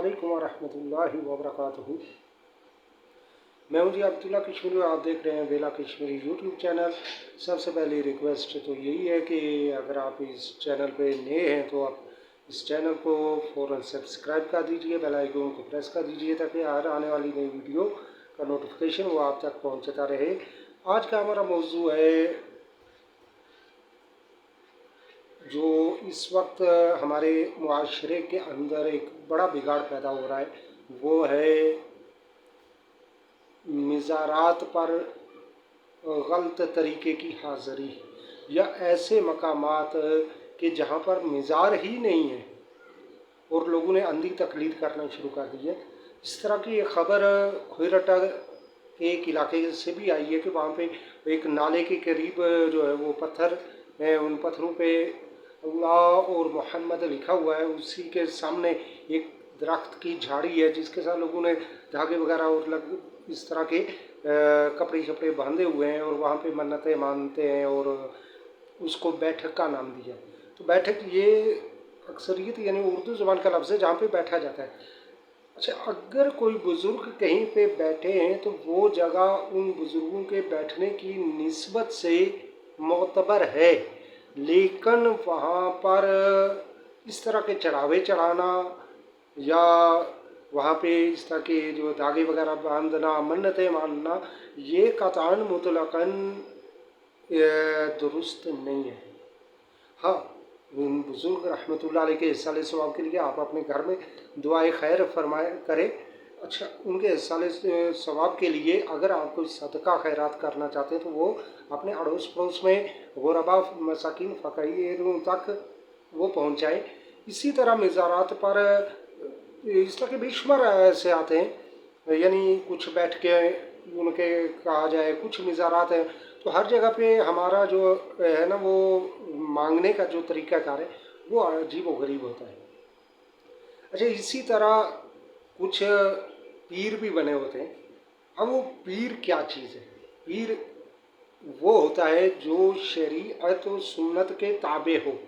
अस्सलामुअलैकुम वरहमतुल्लाहि वबरकातुहू। मैं हूं जी अब्दुल्ला कश्मीरी और आप देख रहे हैं बेला कश्मीरी यूट्यूब चैनल। सबसे पहली रिक्वेस्ट तो यही है कि अगर आप इस चैनल पे नए हैं तो आप इस चैनल को फ़ौरन सब्सक्राइब कर दीजिए, बेल आइकन को प्रेस कर दीजिए ताकि हर आने वाली नई वीडियो का नोटिफिकेशन वो आप तक पहुँचता रहे। आज का हमारा मौजू है जो इस वक्त हमारे मुआशरे के अंदर एक बड़ा बिगाड़ पैदा हो रहा है, वो है मज़ारात पर गलत तरीके की हाज़िरी या ऐसे मकामात कि जहाँ पर मज़ार ही नहीं है और लोगों ने अंधी तकलीद करना शुरू कर दी है। इस तरह की एक ख़बर खुरटा के एक इलाके से भी आई है कि वहाँ पे एक नाले के करीब जो है वो पत्थर है, उन पत्थरों पे अल्लाह और मोहम्मद लिखा हुआ है। उसी के सामने एक दरख्त की झाड़ी है जिसके साथ लोगों ने धागे वगैरह और इस तरह के कपड़े शपड़े बांधे हुए हैं और वहाँ पे मन्नतें मानते हैं और उसको बैठक का नाम दिया। तो बैठक ये अक्सरियत यानी उर्दू ज़बान का लफ्ज़ है जहाँ पे बैठा जाता है। अच्छा, अगर कोई बुज़ुर्ग कहीं पे बैठे हैं तो वो जगह उन बुज़ुर्गों के बैठने की निस्बत से मोतबर है, लेकिन वहाँ पर इस तरह के चढ़ावे चढ़ाना या वहाँ पे इस तरह के जो धागे वगैरह बांधना, मन्नतें मानना, ये कतअन मुतलकन दुरुस्त नहीं है। हाँ, उन बुज़ुर्ग रहमतुल्लाह अलैह के इसाले सवाब के लिए आप अपने घर में दुआए खैर फरमाए करें। अच्छा, उनके इसाले सवाब के लिए अगर आप कोई सदका खैरात करना चाहते हैं तो वो अपने अड़ोस पड़ोस में गुरबा मसाकिन फ़कीरों तक वो पहुँचाएँ। इसी तरह मज़ारात पर इस तरह के बेशुमार ऐसे आते हैं, यानी कुछ बैठ के उनके कहा जाए, कुछ मज़ारात हैं तो हर जगह पे हमारा जो है ना वो मांगने का जो तरीक़ाकार है वो अजीब व गरीब होता है। अच्छा, इसी तरह कुछ पीर भी बने होते हैं। अब वो पीर क्या चीज़ है? पीर वो होता है जो शरीअत व सुन्नत के ताबे हो,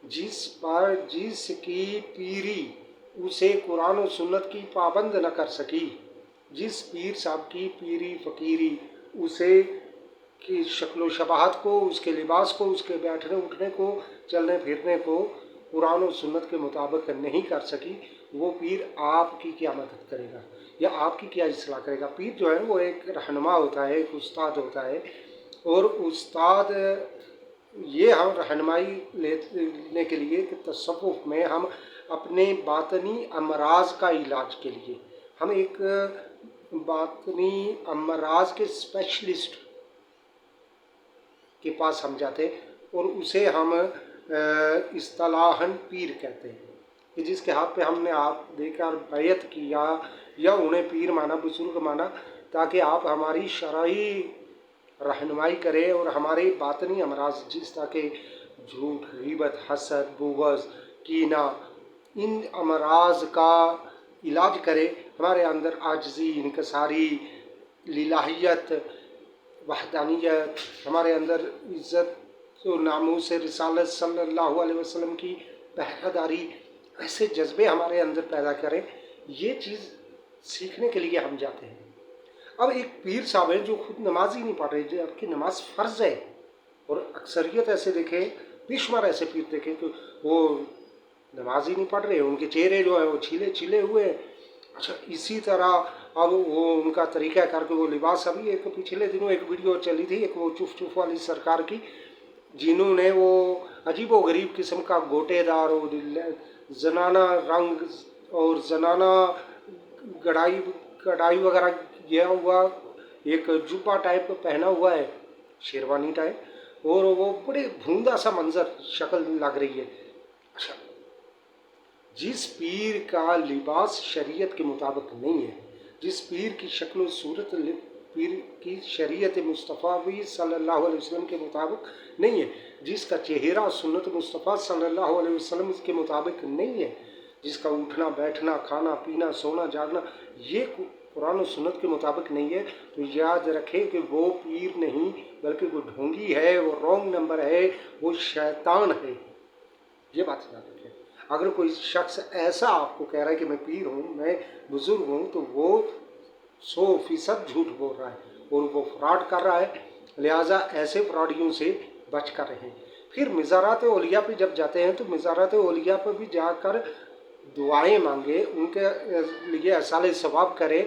जिसकी पीरी उसे कुरान और सुन्नत की पाबंद न कर सकी, जिस पीर साहब की पीरी फ़कीरी उसे की शक्ल शबाहत को, उसके लिबास को, उसके बैठने उठने को, चलने फिरने को कुरान और सुन्नत के मुताबिक नहीं कर सकी, वो पीर आपकी क्या मदद करेगा या आपकी क्या इस्लाह करेगा? पीर जो है वो एक रहनुमा होता है, एक उस्ताद होता है, और उस्ताद ये हम रहनुमाई लेने के लिए कि तसव्वुफ़ में हम अपने बातनी अमराज का इलाज के लिए हम एक बातनी अमराज के स्पेशलिस्ट के पास हम जाते हैं और उसे हम इस्तिलाहन पीर कहते हैं कि जिसके हाथ पे हमने हाथ देकर बैयत किया या उन्हें पीर माना, बुजुर्ग माना, ताकि आप हमारी शरई रहनुमाई करें और हमारे बातनी अमराज जिस तरह के झूठ, ग़ीबत, हसद, बुग़्ज़, कीना, इन अमराज का इलाज करे। हमारे अंदर आजिज़ी, इनकसारी, लिलाहियत, वहदानियत, हमारे अंदर इज़्ज़त और नामूस रिसालत सल्लल्लाहु अलैहि वसल्लम की पहरेदारी, ऐसे जज्बे हमारे अंदर पैदा करें। ये चीज़ सीखने के लिए हम जाते हैं। अब एक पीर साहब हैं जो खुद नमाज ही नहीं पढ़ रहे, जबकि नमाज फ़र्ज़ है, और अक्सरियत ऐसे देखें, बेशुमार ऐसे पीर देखें कि वो नमाज ही नहीं पढ़ रहे, उनके चेहरे जो है वो छीले छीले हुए हैं। अच्छा, इसी तरह अब वो उनका तरीका करके वो लिबास, अभी एक पिछले दिनों एक वीडियो चली थी, एक वो चुफ चुफ वाली सरकार की, जिन्होंने वो अजीब व गरीब किस्म का गोटेदार और जनाना रंग और जनाना कढ़ाई वगैरह किया हुआ एक जुब्बा टाइप पहना हुआ है, शेरवानी टाइप, और वो बड़े भूंदा सा मंजर शक्ल लग रही है। अच्छा, जिस पीर का लिबास शरीयत के मुताबिक नहीं है, जिस पीर की शक्ल सूरत पीर की शरीयत मुस्तफ़ा भी सल्लल्लाहु अलैहि वसल्लम के मुताबिक नहीं है, जिसका चेहरा सुन्नत मुस्तफ़ा सल्लल्लाहु अलैहि वसल्लम के मुताबिक नहीं है, जिसका उठना बैठना, खाना पीना, सोना जागना ये कुरान और सुन्नत के मुताबिक नहीं है, तो याद रखें कि वो पीर नहीं बल्कि वो ढोंगी है, वो रॉन्ग नंबर है, वो शैतान है। ये बात याद रखें। अगर कोई शख्स ऐसा आपको कह रहा है कि मैं पीर हूँ, मैं बुज़ुर्ग हूँ, तो वो 100% झूठ बोल रहा है और वो फ्रॉड कर रहा है। लिहाजा ऐसे फ्रॉडियों से बच कर रहें। फिर मज़ारात औलिया पे जब जाते हैं तो मज़ारात औलिया पर भी जाकर दुआएं मांगे, उनके लिए असाले सवाब करें।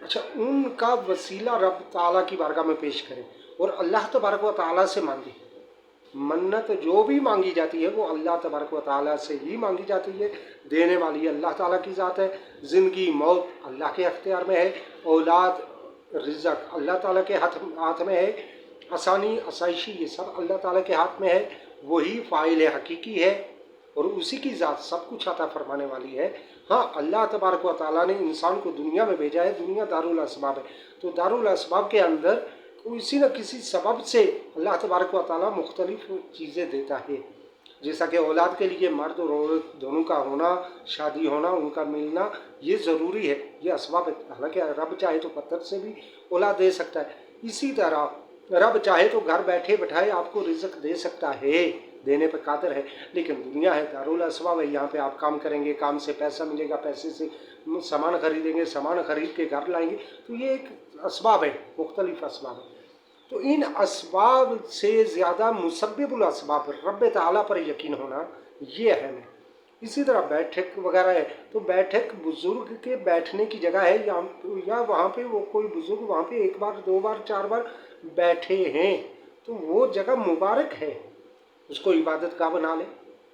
अच्छा, उनका वसीला रब ताला की बारगाह में पेश करें और अल्लाह तबारक व ताला से मांगे। मन्नत जो भी मांगी जाती है वो अल्लाह तबारक व ताला से ही मांगी जाती है। देने वाली अल्लाह ताला की ज़ात है। ज़िंदगी मौत अल्लाह के अख्तियार में है। औलाद रिज़्क़ अल्लाह ताला के हाथ में है। आसानी आसाइशी ये सब अल्लाह ताला के हाथ में है। वही फ़ाइल हकीकी है और उसी की ज़ात सब कुछ अता फरमाने वाली है। हाँ, अल्लाह तबारक व ताला ने इंसान को दुनिया में भेजा है। दुनिया दारुल असबाब है, तो दारुल असबाब के अंदर किसी न किसी सबब से अल्लाह तबारक व ताला मुख्तलिफ चीज़ें देता है। जैसा कि औलाद के लिए मर्द और औरत दोनों का होना, शादी होना, उनका मिलना, ये ज़रूरी है, ये असबाब है। हालांकि रब चाहे तो पत्थर से भी औलाद दे सकता है। इसी तरह रब चाहे तो घर बैठे बैठाए आपको रिज़्क़ दे सकता है, देने पर कादिर है। लेकिन दुनिया है दारुल असबाब है, यहाँ पे आप काम करेंगे, काम से पैसा मिलेगा, पैसे से सामान खरीदेंगे, सामान खरीद के घर लाएंगे, तो ये एक असबाब है, मुख्तलिफ असबाब है। तो इन असबाब से ज़्यादा मुसब्बिबुल असबाब रब ताला पर यकीन होना, ये अहम है। इसी तरह बैठक वगैरह है, तो बैठक बुज़ुर्ग के बैठने की जगह है, या वहाँ पे वो कोई बुज़ुर्ग वहाँ पे 1 बार 2 बार 4 बार बैठे हैं, तो वो जगह मुबारक है, उसको इबादत का बना लें,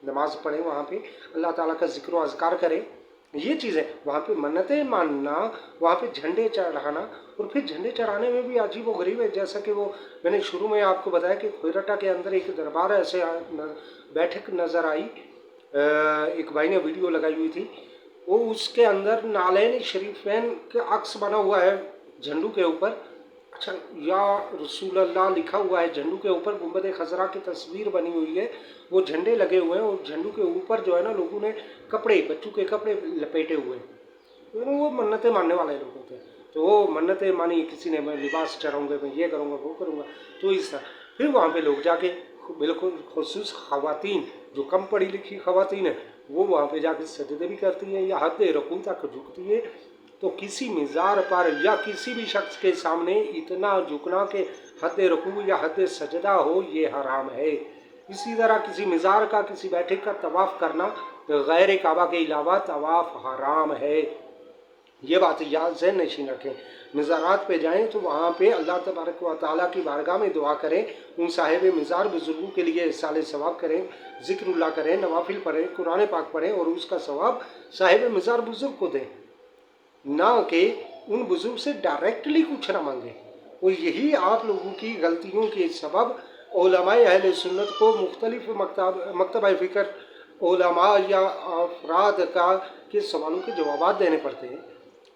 नमाज पढ़ें, वहाँ पे अल्लाह ताला का ज़िक्र व अज़कार करें। ये चीज़ें वहाँ पे मन्नतें मानना, वहाँ पे झंडे चढ़ाना, और फिर झंडे चढ़ाने में भी अजीब व गरीब है। जैसा कि वो मैंने शुरू में आपको बताया कि खैरटा के अंदर एक दरबार ऐसे बैठक नज़र आई, एक भाई ने वीडियो लगाई हुई थी, वो उसके अंदर नालैन शरीफैन का अक्स बना हुआ है झंडू के ऊपर। अच्छा, या रसूल अल्लाह लिखा हुआ है झंडू के ऊपर, गुंबद खजरा की तस्वीर बनी हुई है, वो झंडे लगे हुए हैं और झंडू के ऊपर जो है ना, लोगों ने कपड़े, बच्चों के कपड़े लपेटे हुए हैं। तो वो मन्नतें मानने वाले लोग होते हैं, तो वो मन्नतें मानी, किसी ने मैं लिबास चढ़ाऊँगा, मैं ये करूँगा, वो करूँगा, तो इस तरह फिर वहाँ पे लोग जाके बिल्कुल खुसूस ख़वातीन, जो कम पढ़ी लिखी ख़वातीन है, वो वहाँ पे जाके सजदे भी करती हैं या हद रुकू तक झुकती है। तो किसी मिज़ार पर या किसी भी शख्स के सामने इतना झुकना कि हद रुकू या हद सजदा हो, ये हराम है। इसी तरह किसी मिज़ार का, किसी बैठक का तवाफ़ करना गैर काबा के अलावा तवाफ़ हराम है। ये बात याद से नशीन रखें। मज़ारात पे जाएं तो वहाँ पे अल्लाह तबारक व तआला की बारगाह में दुआ करें, उन साहिब मज़ार बुज़ुर्गों के लिए साले सवाब करें, ज़िक्रुल्लाह करें, नवाफिल पढ़ें, कुरान पाक पढ़ें और उसका सवाब साहिब मज़ार बुज़ुर्ग को दें, ना कि उन बुज़ुर्ग से डायरेक्टली कुछ ना मांगें। और यही आप लोगों की गलतियों के सबब उलमाए अहले सुन्नत को मुख्तलिफ मकतबा फ़िक्र उलमा या अफराद का के सवालों के जवाब देने पड़ते हैं।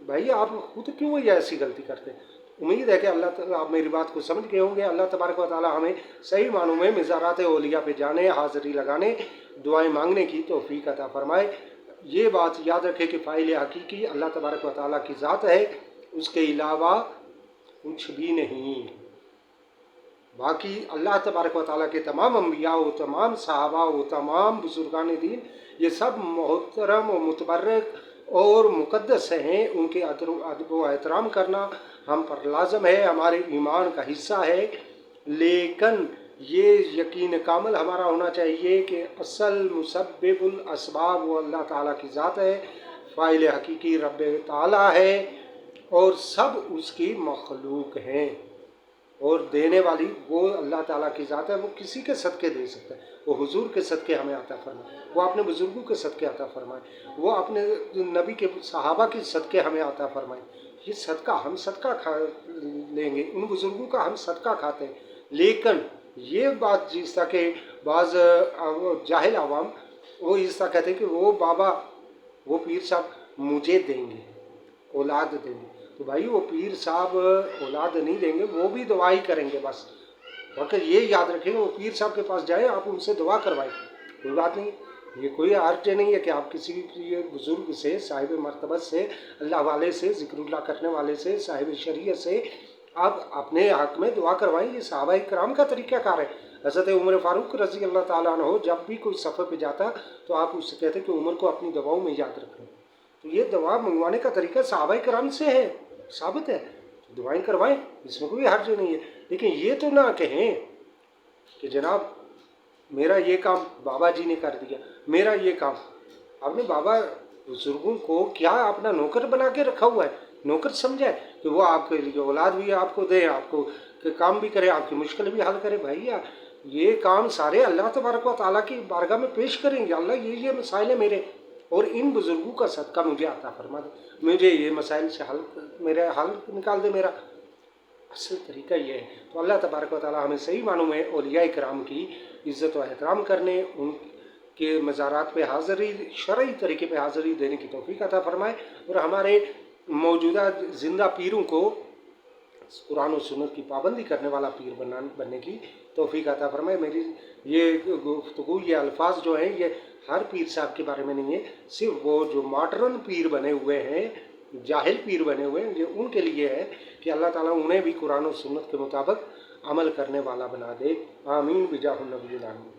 भाई आप खुद क्यों ये ऐसी गलती करते हैं? उम्मीद है कि अल्लाह ताला आप मेरी बात को समझ गए होंगे। अल्लाह तबारक व तआला हमें सही मानों में मज़ारात औलिया पे जाने, हाज़री लगाने, दुआएं मांगने की तौफीक अता फरमाए। ये बात याद रखें कि फ़ाइल हकीकी अल्लाह तबारक व तआला की ज़ात है, उसके अलावा कुछ भी नहीं। बाकी अल्लाह तबारक व तआला के तमाम अम्बिया व तमाम सहाबा व तमाम बुजुर्गान दीन, ये सब मोहतरम व मुतबर्रक और मुक़द्दस हैं। उनके अदब व एहतराम करना हम पर लाजम है, हमारे ईमान का हिस्सा है। लेकिन ये यकीन कामिल हमारा होना चाहिए कि असल मुसब्बिबुल असबाब वो अल्लाह ताला की ज़ात है, फ़ाइल हकीकी रब ताला है और सब उसकी मखलूक हैं। और देने वाली वो अल्लाह ताला की ज़ात है, वो किसी के सदक़े दे सकता है। वो हुजूर के सदक़े हमें अता फरमाए, वो अपने बुज़ुर्गों के सदक़े अता फरमाए, वो अपने नबी के सहाबा के सदक़े हमें अता फरमाए। ये सदका हम सदका खा लेंगे, उन बुज़ुर्गों का हम सदका खाते हैं। लेकिन ये बात जिस तरह के बाज़ जाहिल आवाम वो इस तरह कहते हैं कि वो बाबा, वो पीर साहब मुझे देंगे, औलाद देंगे। तो भाई वो पीर साहब औलाद नहीं देंगे, वो भी दुआ ही करेंगे बस। मगर ये याद रखें, वो पीर साहब के पास जाए, आप उनसे दुआ करवाएं, कोई बात नहीं। ये कोई अर्ज नहीं है कि आप किसी भी बुज़ुर्ग से, साहिब मर्तबत से, अल्लाह वाले से, ज़िक्रुल्लाह करने वाले से, साहिब शरीयत से आप अपने हक़ में दुआ करवाएं। ये सहाबा इकराम का तरीक़ाकार है। حضرت عمر فاروق رضی اللہ تعالیٰ عنہ جب بھی کوئی سفر پہ جاتا تو آپ اس سے کہتے کہ عمر کو اپنی دواؤں میں یاد رکھیں. تو یہ دوا منگوانے کا طریقہ صحابہ کرام سے ہے، ثابت ہے. دعائیں کروائیں، اس میں کوئی حرج نہیں ہے. لیکن یہ تو نہ کہیں کہ جناب میرا یہ کام بابا جی نے کر دیا، میرا یہ کام. آپ نے بابا بزرگوں کو کیا اپنا نوکر بنا کے رکھا ہوا ہے؟ نوکر سمجھا ہے کہ وہ آپ کے لیے اولاد بھی آپ کو دے، آپ کو کام بھی کرے، آپ کی مشکل بھی حل کرے. بھائی یہ کام سارے اللہ تبارک و تعالیٰ کی بارگاہ میں پیش کریں گے. اللہ یہ مسائل ہے میرے، اور ان بزرگوں کا صدقہ مجھے عطا فرما دے، مجھے یہ مسائل سے میرا حل نکال دے. میرا اصل طریقہ یہ ہے. تو اللہ تبارک و تعالیٰ ہمیں صحیح معنوں میں اولیاء کرام کی عزت و احترام کرنے، ان کے مزارات پہ حاضری، شرعی طریقے پہ حاضری دینے کی توفیق عطا فرمائے، اور ہمارے موجودہ زندہ پیروں کو قرآن و سنت کی پابندی کرنے والا پیر بننے کی توفیق عطا فرمائے. میری یہ گفتگو، یہ الفاظ جو ہیں یہ ہر پیر صاحب کے بارے میں نہیں ہے، صرف وہ جو ماڈرن پیر بنے ہوئے ہیں، جاہل پیر بنے ہوئے ہیں، یہ ان کے لیے ہے کہ اللہ تعالیٰ انہیں بھی قرآن و سنت کے مطابق عمل کرنے والا بنا دے. آمین بجاہ النبی العالمین.